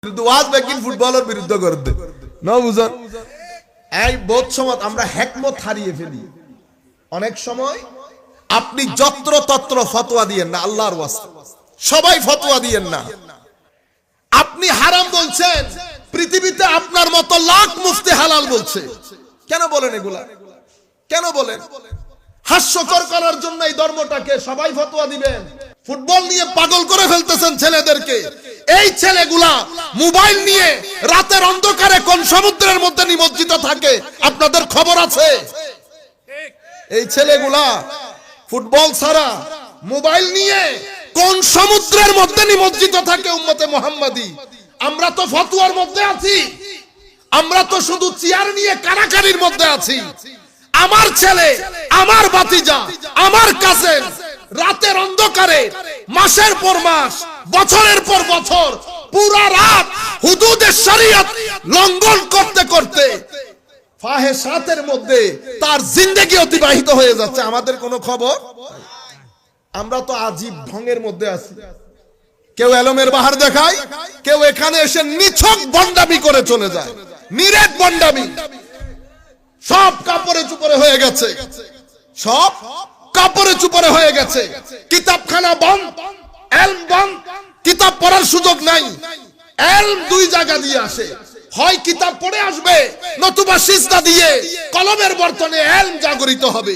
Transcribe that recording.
কিন্তু ওয়াজ বেকিন ফুটবলের বিরুদ্ধে করে দে না বুঝান। এই বোধ সময় আমরা হিকমত হারিয়ে ফেলি। অনেক সময় আপনি যত্র তত্র ফতোয়া দিয়েন না, আল্লাহর ওয়াস্তে সবাই ফতোয়া দিয়েন না। আপনি হারাম বলছেন, পৃথিবীতে আপনার মতো লাখ মুফতি হালাল বলছে। কেন বলেন এগুলা? কেন বলেন? হাস্যকর করার জন্য এই ধর্মটাকে সবাই ফতোয়া দিবেন। ফুটবল নিয়ে পাগল করে ফেলতেছেন ছেলেদেরকে। এই ছেলেগুলা মোবাইল নিয়ে রাতের অন্ধকারে কোন সমুদ্রের মধ্যে নিমজ্জিত থাকে আপনাদের খবর আছে? এই ছেলেগুলা ফুটবল ছাড়া মোবাইল নিয়ে কোন সমুদ্রের মধ্যে নিমজ্জিত থাকে উম্মতে মুহাম্মাদি। আমরা তো ফতোয়ার মধ্যে আছি, আমরা তো শুধু চেয়ার নিয়ে কারাকারির মধ্যে আছি। আমার ছেলে, আমার ভাতিজা, আমার কাজিন রাতের অন্ধকারে মাসের পর মাস, বছরের পর বছর পুরা রাত হুদুদে শরীয়ত লঙ্ঘন করতে করতে ফাহেশাতের মধ্যে তার জিন্দেগি অতিবাহিত হয়ে যাচ্ছে, আমাদের কোনো খবর। আমরা তো আজীব ঢঙের মধ্যে আছি। কেউ এলমের বাহার দেখায়, কেউ এখানে এসে নিছক বন্ডামি করে চলে যায়, নিরেট বন্ডামি। সব কাপড়ে চুপড়ে হয়ে গেছে, সব কাপড়ে চুপড়ে হয়ে গেছে। কিতাবখানা বন্ধ, এলম বন্ধ, কিতাব পড়ার সুযোগ নাই। এলম দুই জায়গা দিয়ে আসে, হয় কিতাব পড়ে আসবে, নতুবা সিজদা দিয়ে কলমের বর্তনে এলম জাগরিত হবে।